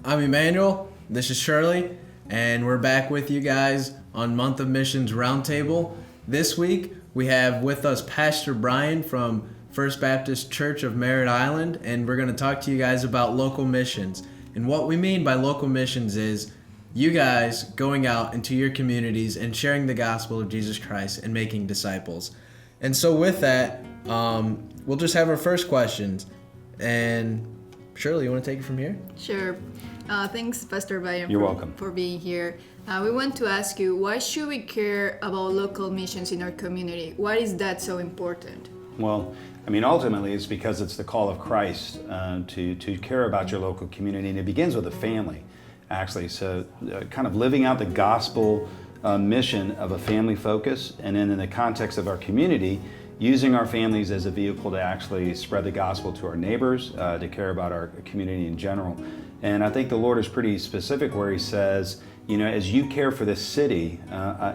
I'm Emmanuel, this is Shirley, and we're back with you guys on Month of Missions Roundtable. This week, we have with us Pastor Brian from First Baptist Church of Merritt Island, and we're going to talk to you guys about local missions. And what we mean by local missions is you guys going out into your communities and sharing the gospel of Jesus Christ and making disciples. And so with that, we'll just have our first questions. And Shirley, you want to take it from here? Sure. Thanks, Pastor Brian, You're welcome. for being here. We want to ask you, why should we care about local missions in our community? Why is that so important? Well, ultimately it's because it's the call of Christ to care about your local community, and it begins with a family, actually. So kind of living out the gospel mission of a family focus, and then in the context of our community, using our families as a vehicle to actually spread the gospel to our neighbors, to care about our community in general. And I think the Lord is pretty specific where He says, as you care for this city,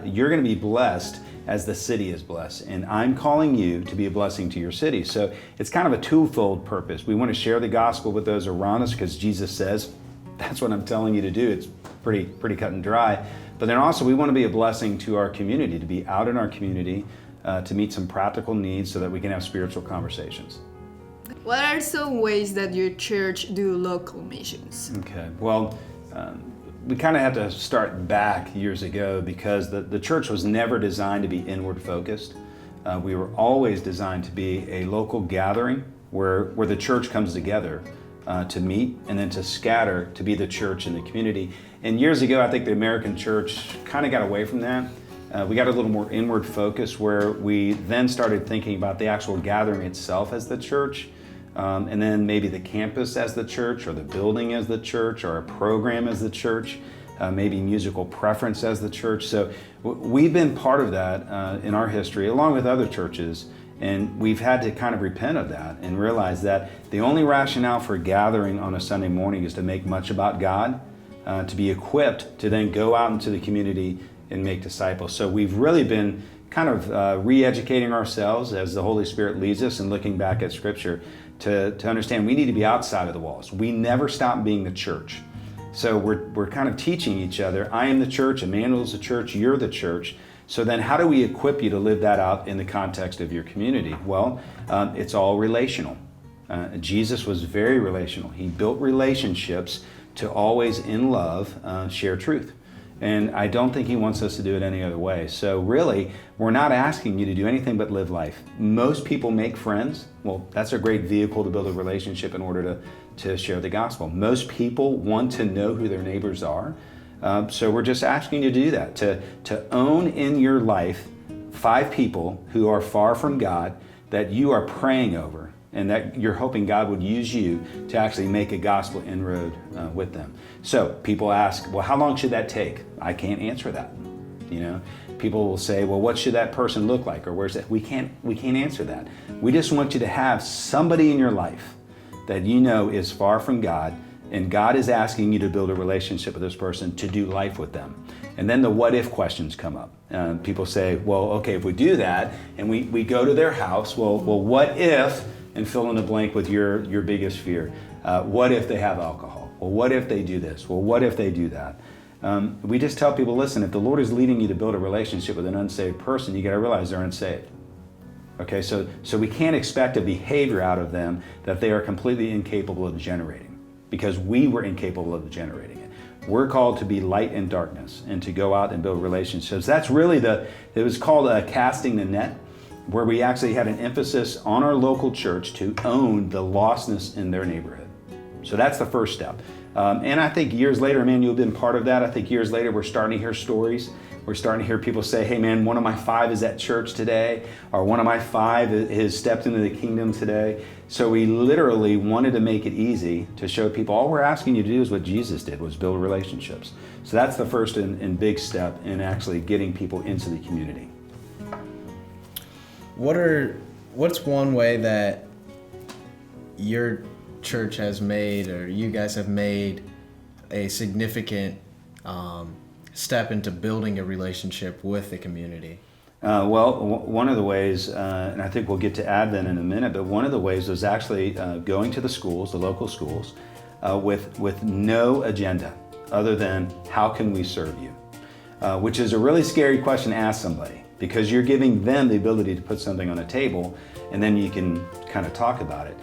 you're going to be blessed as the city is blessed. And I'm calling you to be a blessing to your city. So it's kind of a twofold purpose. We want to share the gospel with those around us because Jesus says, that's what I'm telling you to do. It's pretty cut and dry. But then also we want to be a blessing to our community, to be out in our community, to meet some practical needs so that we can have spiritual conversations. What are some ways that your church do local missions? Okay, well, we kind of have to start back years ago because the church was never designed to be inward focused. We were always designed to be a local gathering where the church comes together to meet and then to scatter to be the church in the community. And years ago, I think the American church kind of got away from that. We got a little more inward focus where we then started thinking about the actual gathering itself as the church, and then maybe the campus as the church, or the building as the church, or a program as the church, maybe musical preference as the church. So we've been part of that in our history along with other churches, and we've had to kind of repent of that and realize that the only rationale for gathering on a Sunday morning is to make much about God, to be equipped to then go out into the community and make disciples. So we've really been kind of re-educating ourselves as the Holy Spirit leads us and looking back at Scripture to understand we need to be outside of the walls. We never stop being the church. So we're kind of teaching each other, I am the church, Emmanuel's the church, you're the church. So then how do we equip you to live that out in the context of your community? Well, it's all relational. Jesus was very relational. He built relationships to always, in love, share truth. And I don't think He wants us to do it any other way. So really, we're not asking you to do anything but live life. Most people make friends. Well, that's a great vehicle to build a relationship in order to share the gospel. Most people want to know who their neighbors are. So we're just asking you to do that, to own in your life 5 people who are far from God that you are praying over, and that you're hoping God would use you to actually make a gospel inroad with them. So people ask, well, how long should that take? I can't answer that. People will say, well, what should that person look like? Or where's that? We can't answer that. We just want you to have somebody in your life that you know is far from God, and God is asking you to build a relationship with this person to do life with them. And then the what if questions come up. People say, well, okay, if we do that and we go to their house, well, what if, and fill in the blank with your biggest fear. What if they have alcohol? Well, what if they do this? Well, what if they do that? We just tell people, listen, if the Lord is leading you to build a relationship with an unsaved person, you got to realize they're unsaved. Okay, so we can't expect a behavior out of them that they are completely incapable of generating, because we were incapable of generating it. We're called to be light in darkness and to go out and build relationships. That's really it was called casting the net, where we actually had an emphasis on our local church to own the lostness in their neighborhood. So that's the first step. And I think years later, man, you've been part of that. I think years later, we're starting to hear stories. We're starting to hear people say, hey man, one of my 5 is at church today, or one of my 5 has stepped into the kingdom today. So we literally wanted to make it easy to show people all we're asking you to do is what Jesus did, was build relationships. So that's the first and big step in actually getting people into the community. What's one way that your church has made, or you guys have made, a significant step into building a relationship with the community? Well, one of the ways, and I think we'll get to Advent in a minute, but one of the ways was actually going to the schools, the local schools, with no agenda other than how can we serve you? Which is a really scary question to ask somebody, because you're giving them the ability to put something on a table and then you can kind of talk about it.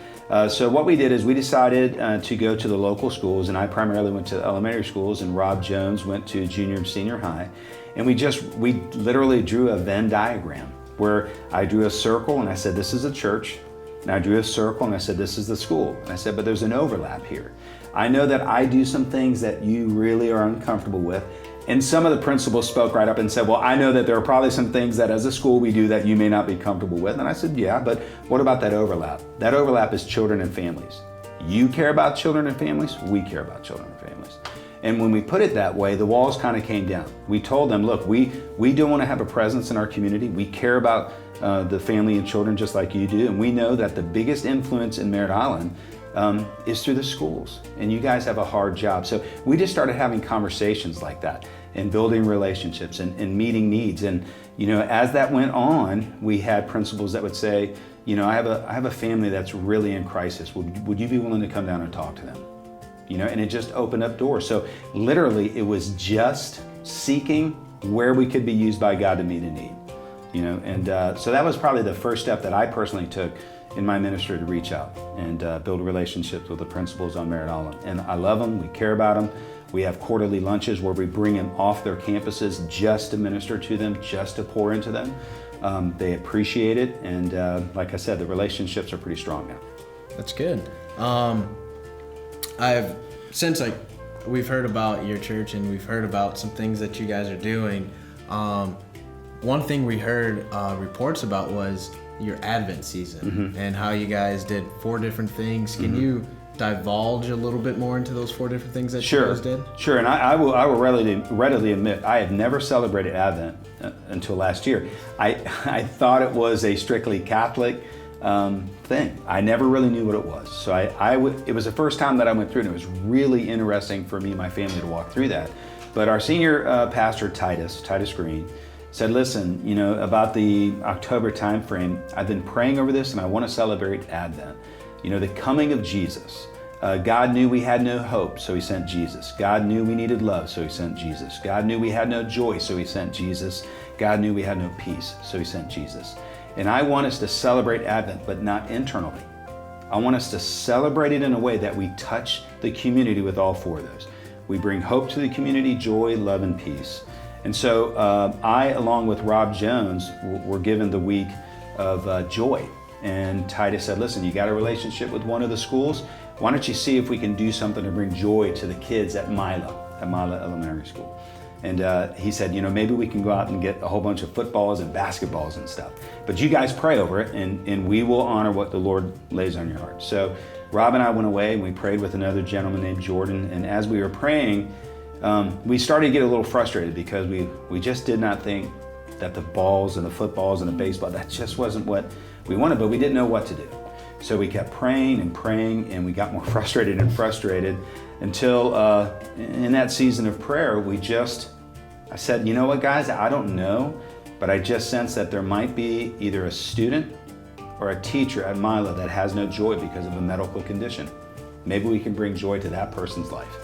So what we did is we decided to go to the local schools, and I primarily went to elementary schools, and Rob Jones went to junior and senior high. And we literally drew a Venn diagram where I drew a circle and I said, this is a church. And I drew a circle and I said, this is the school. And I said, but there's an overlap here. I know that I do some things that you really are uncomfortable with. And some of the principals spoke right up and said, well, I know that there are probably some things that as a school we do that you may not be comfortable with. And I said, yeah, but what about that overlap? That overlap is children and families. You care about children and families, we care about children and families. And when we put it that way, the walls kind of came down. We told them, look, we do want to have a presence in our community. We care about the family and children just like you do. And we know that the biggest influence in Merritt Island is through the schools. And you guys have a hard job. So we just started having conversations like that and building relationships and meeting needs. And, as that went on, we had principals that would say, I have a family that's really in crisis. Would you be willing to come down and talk to them? And it just opened up doors. So literally it was just seeking where we could be used by God to meet a need. So that was probably the first step that I personally took in my ministry, to reach out and build relationships with the principals on Merritt Island. And I love them, we care about them. We have quarterly lunches where we bring them off their campuses just to minister to them, just to pour into them. They appreciate it, and like I said, the relationships are pretty strong now. That's good. We've heard about your church and we've heard about some things that you guys are doing. One thing we heard reports about was your Advent season and how you guys did 4 different things. Can you divulge a little bit more into those 4 different things that you guys did? Sure, and I will readily admit I had never celebrated Advent until last year. I thought it was a strictly Catholic thing. I never really knew what it was. So it was the first time that I went through it, and it was really interesting for me and my family to walk through that. But our senior pastor, Titus Green, said, listen, about the October time frame, I've been praying over this and I want to celebrate Advent. The coming of Jesus. God knew we had no hope, so he sent Jesus. God knew we needed love, so he sent Jesus. God knew we had no joy, so he sent Jesus. God knew we had no peace, so he sent Jesus. And I want us to celebrate Advent, but not internally. I want us to celebrate it in a way that we touch the community with all 4 of those. We bring hope to the community, joy, love, and peace. And so I, along with Rob Jones, were given the week of joy. And Titus said, listen, you got a relationship with one of the schools. Why don't you see if we can do something to bring joy to the kids at Mila Elementary School? And he said, maybe we can go out and get a whole bunch of footballs and basketballs and stuff. But you guys pray over it, and we will honor what the Lord lays on your heart. So Rob and I went away, and we prayed with another gentleman named Jordan. And as we were praying, we started to get a little frustrated because we just did not think that the balls and the footballs and the baseball, that just wasn't what we wanted, but we didn't know what to do. So we kept praying, and we got more frustrated until in that season of prayer, I said, you know what, guys, I don't know, but I just sense that there might be either a student or a teacher at Mila that has no joy because of a medical condition. Maybe we can bring joy to that person's life.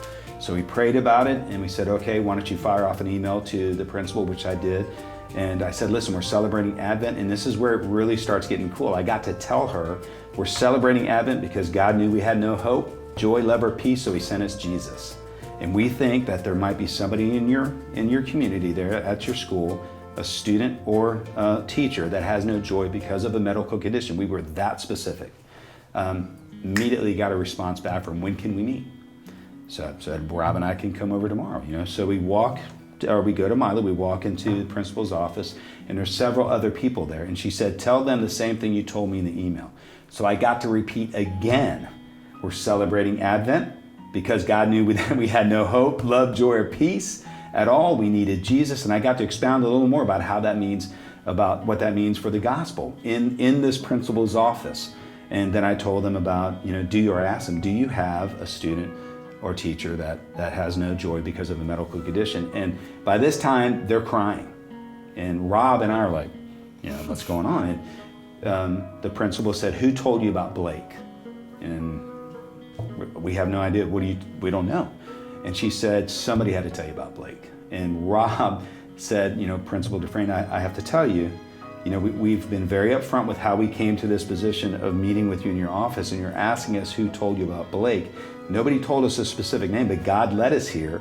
So we prayed about it, and we said, okay, why don't you fire off an email to the principal, which I did. And I said, listen, we're celebrating Advent, and this is where it really starts getting cool. I got to tell her we're celebrating Advent because God knew we had no hope, joy, love, or peace, so he sent us Jesus. And we think that there might be somebody in your community there at your school, a student or a teacher that has no joy because of a medical condition. We were that specific. Immediately got a response back from, when can we meet? So I said, Rob and I can come over tomorrow. So we go to Mila, we walk into the principal's office, and there's several other people there. And she said, tell them the same thing you told me in the email. So I got to repeat again, we're celebrating Advent because God knew we had no hope, love, joy, or peace at all. We needed Jesus. And I got to expound a little more about about what that means for the gospel in this principal's office. And then I told them about, asked them, do you have a student or teacher that has no joy because of a medical condition? And by this time, they're crying. And Rob and I are like, what's going on? And the principal said, who told you about Blake? And we have no idea. We don't know. And she said, somebody had to tell you about Blake. And Rob said, Principal Dufresne, I have to tell you, we've been very upfront with how we came to this position of meeting with you in your office, and you're asking us who told you about Blake. Nobody told us a specific name, but God led us here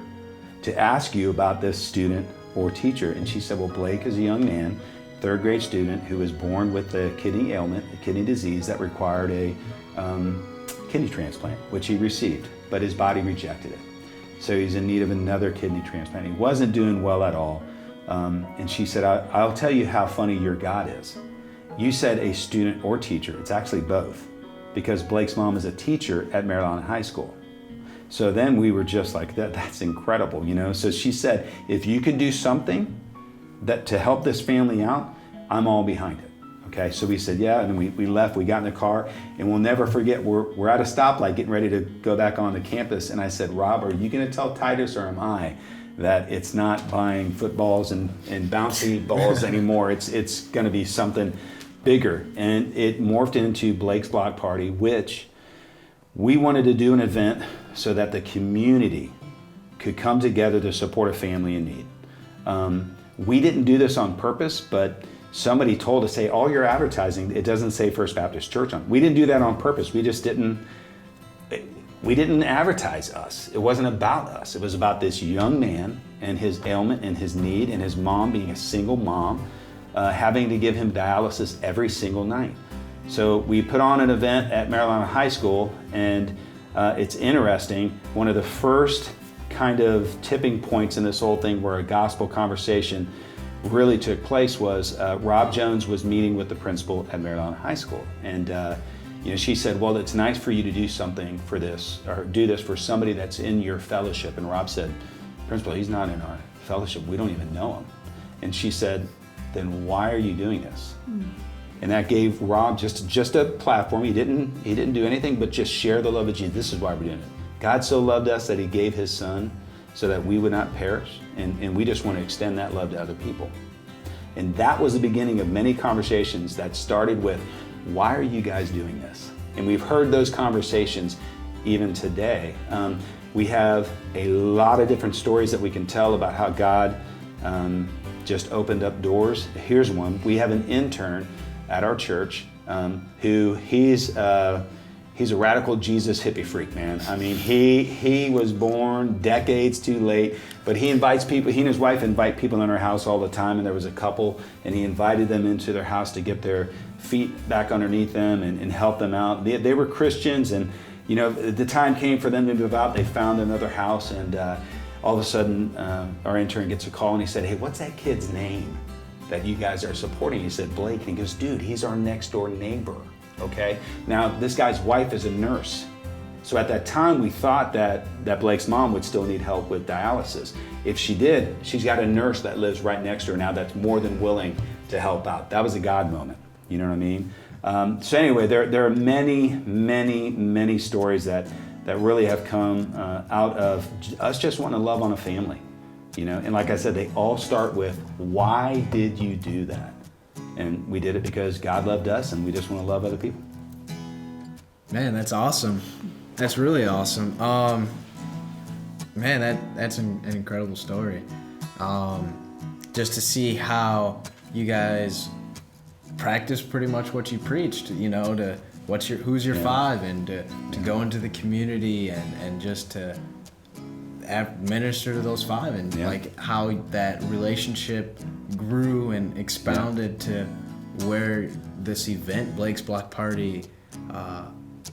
to ask you about this student or teacher. And she said, well, Blake is a young man, third grade student, who was born with a kidney ailment, a kidney disease that required a kidney transplant, which he received, but his body rejected it. So he's in need of another kidney transplant. He wasn't doing well at all. And she said, I'll tell you how funny your God is. You said a student or teacher. It's actually both, because Blake's mom is a teacher at Merritt Island High School. So then we were just like, that's incredible, So she said, if you could do something to help this family out, I'm all behind it. Okay, so we said, yeah, and we left, we got in the car, and we'll never forget, we're at a stoplight getting ready to go back on the campus, and I said, Rob, are you gonna tell Titus or am I that it's not buying footballs and bouncy balls anymore? It's gonna be something bigger. And it morphed into Blake's Block Party, which we wanted to do an event so that the community could come together to support a family in need. We didn't do this on purpose, but somebody told us, hey, all your advertising, it doesn't say First Baptist Church on it. We didn't do that on purpose. We didn't advertise us. It wasn't about us. It was about this young man and his ailment and his need, and his mom being a single mom, having to give him dialysis every single night. So we put on an event at Merritt Island High School, and it's interesting. One of the first kind of tipping points in this whole thing where a gospel conversation really took place was Rob Jones was meeting with the principal at Merritt Island High School, and she said, well, it's nice for you to do something for this, or do this for somebody that's in your fellowship. And Rob said, Principal, he's not in our fellowship, we don't even know him. And she said, then why are you doing this? And that gave Rob just a platform. He didn't do anything but just share the love of Jesus. This is why we're doing it. God so loved us that he gave his son so that we would not perish, and we just want to extend that love to other people. And that was the beginning of many conversations that started with, why are you guys doing this? And we've heard those conversations even today. We have a lot of different stories that we can tell about how God just opened up doors. Here's one. We have an intern at our church who he's a radical Jesus hippie freak, man. I mean, he was born decades too late, but he invites people, he and his wife invite people in our house all the time, and there was a couple, and he invited them into their house to get their feet back underneath them and help them out. They were Christians, and the time came for them to move out. They found another house, and all of a sudden, our intern gets a call, and he said, hey, what's that kid's name that you guys are supporting? He said, Blake. And he goes, dude, he's our next door neighbor. Okay. Now, this guy's wife is a nurse. So at that time, we thought that Blake's mom would still need help with dialysis. If she did, she's got a nurse that lives right next to her now that's more than willing to help out. That was a God moment. You know what I mean? So anyway, there are many stories that really have come out of us just wanting to love on a family. And like I said, they all start with, why did you do that? And we did it because God loved us, and we just want to love other people. Man, that's awesome. That's really awesome. Man, that's an incredible story. Just to see how you guys practice pretty much what you preached, to who's your five, and to go into the community and just to minister to those five, and like how that relationship grew and expounded to where this event, Blake's Block Party,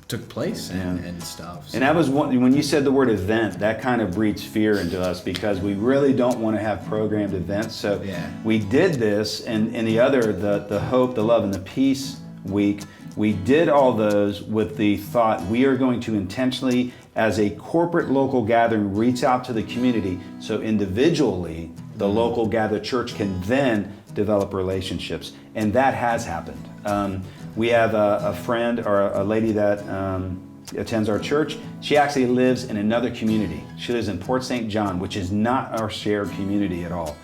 took place and stuff. So. And that was when you said the word event, that kind of breeds fear into us, because we really don't want to have programmed events. So we did this, and the other, the Hope, the Love, and the Peace Week, we did all those with the thought we are going to intentionally, as a corporate local gathering, reach out to the community, so individually the local gathered church can then develop relationships. And that has happened. We have a friend or a lady that attends our church. She actually lives in another community. She lives in Port St. John, which is not our shared community at all.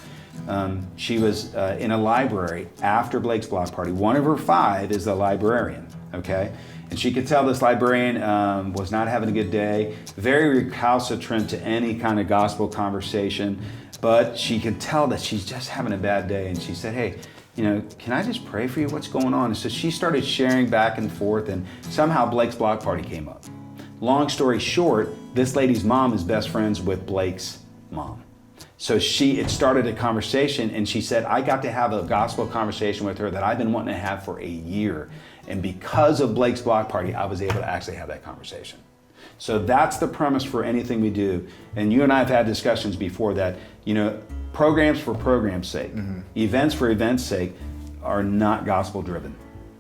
She was in a library after Blake's Block Party. One of her five is the librarian, okay? And she could tell this librarian was not having a good day, very recalcitrant to any kind of gospel conversation, but she could tell that she's just having a bad day. And she said, hey, can I just pray for you? What's going on? And so she started sharing back and forth, and somehow Blake's block party came up. Long story short, this lady's mom is best friends with Blake's mom. So it started a conversation, and she said, I got to have a gospel conversation with her that I've been wanting to have for a year. And because of Blake's block party, I was able to actually have that conversation. So that's the premise for anything we do. And you and I have had discussions before that, programs for program's sake, events for events' sake are not gospel driven.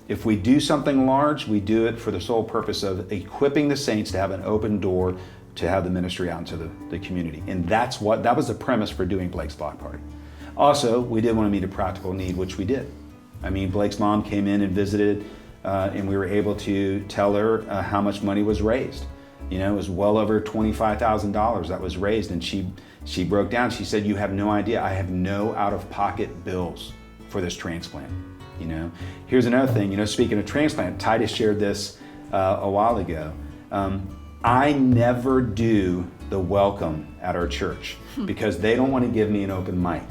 If we do something large, we do it for the sole purpose of equipping the saints to have an open door to have the ministry out into the community. And that was the premise for doing Blake's block party. Also, we did want to meet a practical need, which we did. I mean, Blake's mom came in and visited, and we were able to tell her how much money was raised. It was well over $25,000 that was raised, and she broke down. She said, you have no idea. I have no out-of-pocket bills for this transplant. Here's another thing. Speaking of transplant, Titus shared this a while ago. I never do the welcome at our church because they don't want to give me an open mic,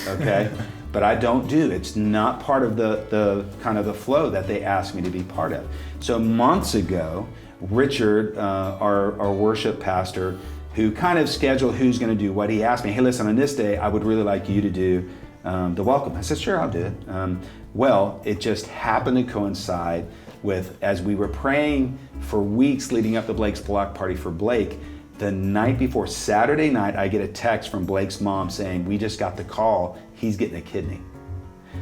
okay? But I don't do. It's not part of the kind of the flow that they asked me to be part of. So months ago, Richard, our worship pastor, who kind of scheduled who's going to do what, he asked me, hey, listen, on this day, I would really like you to do the welcome. I said, sure, I'll do it. Well, it just happened to coincide with, as we were praying for weeks leading up to Blake's block party for Blake, the night before, Saturday night, I get a text from Blake's mom saying, we just got the call, he's getting a kidney.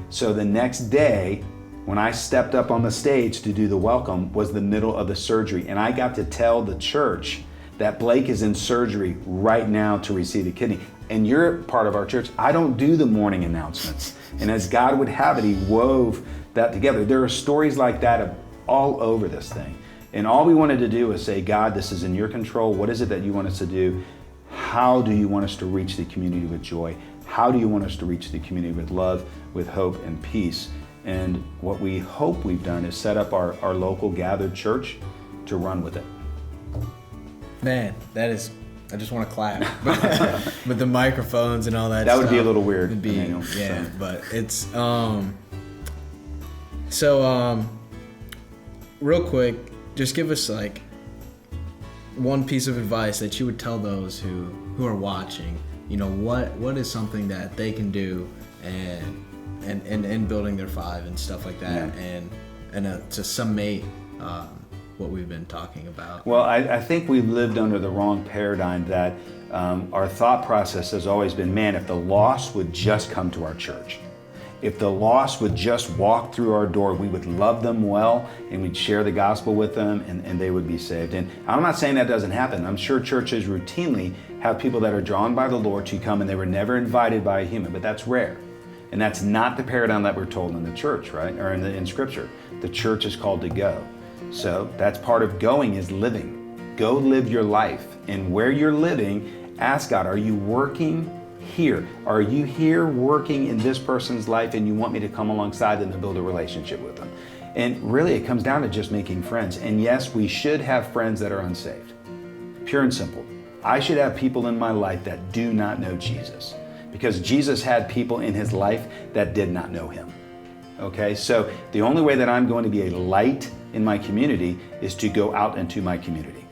So the next day, when I stepped up on the stage to do the welcome, was the middle of the surgery. And I got to tell the church that Blake is in surgery right now to receive a kidney. And you're part of our church. I don't do the morning announcements. And as God would have it, he wove that together. There are stories like that all over this thing. And all we wanted to do was say, God, this is in your control. What is it that you want us to do? How do you want us to reach the community with joy? How do you want us to reach the community with love, with hope and peace? And what we hope we've done is set up our local gathered church to run with it. Man, that is, I just want to clap. With the microphones and all that That stuff. would be a little weird. It'd be, Daniel, yeah, so. But it's, real quick, just give us like one piece of advice that you would tell those who are watching. What is something that they can do and building their five and stuff like that, yeah. and to summate what we've been talking about. Well, I think we've lived under the wrong paradigm that our thought process has always been, man, if the lost would just come to our church. If the lost would just walk through our door, we would love them well and we'd share the gospel with them and they would be saved. And I'm not saying that doesn't happen. I'm sure churches routinely have people that are drawn by the Lord to come and they were never invited by a human, but that's rare. And that's not the paradigm that we're told in the church, right? Or in Scripture. The church is called to go. So that's part of going is living. Go live your life. And where you're living, ask God, are you working here? Are you here working in this person's life and you want me to come alongside them and build a relationship with them? And really it comes down to just making friends. And yes, we should have friends that are unsaved. Pure and simple. I should have people in my life that do not know Jesus. Because Jesus had people in his life that did not know him. Okay, so the only way that I'm going to be a light in my community is to go out into my community.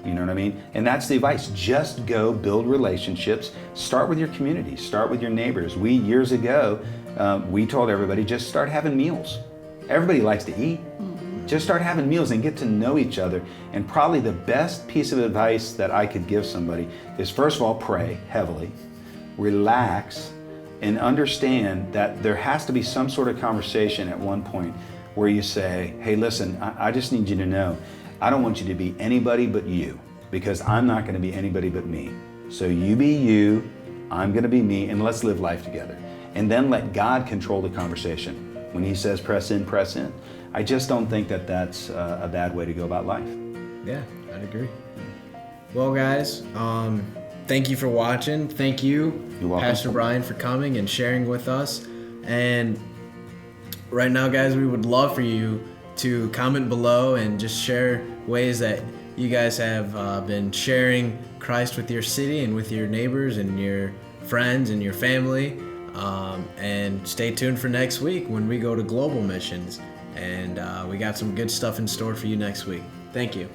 You know what I mean? And that's the advice. Just go build relationships. Start with your community. Start with your neighbors. Years ago, we told everybody, just start having meals. Everybody likes to eat. Just start having meals and get to know each other. And probably the best piece of advice that I could give somebody is, first of all, pray heavily. Relax and understand that there has to be some sort of conversation at one point where you say, hey, listen, I just need you to know, I don't want you to be anybody but you, because I'm not going to be anybody but me. So you be you, I'm going to be me, and let's live life together. And then let God control the conversation. When he says press in, press in. I just don't think that that's a bad way to go about life. Yeah, I'd agree. Well, guys, thank you for watching. Thank you, Pastor Brian, for coming and sharing with us. And right now, guys, we would love for you to comment below and just share ways that you guys have been sharing Christ with your city and with your neighbors and your friends and your family. And stay tuned for next week when we go to global missions. And we got some good stuff in store for you next week. Thank you.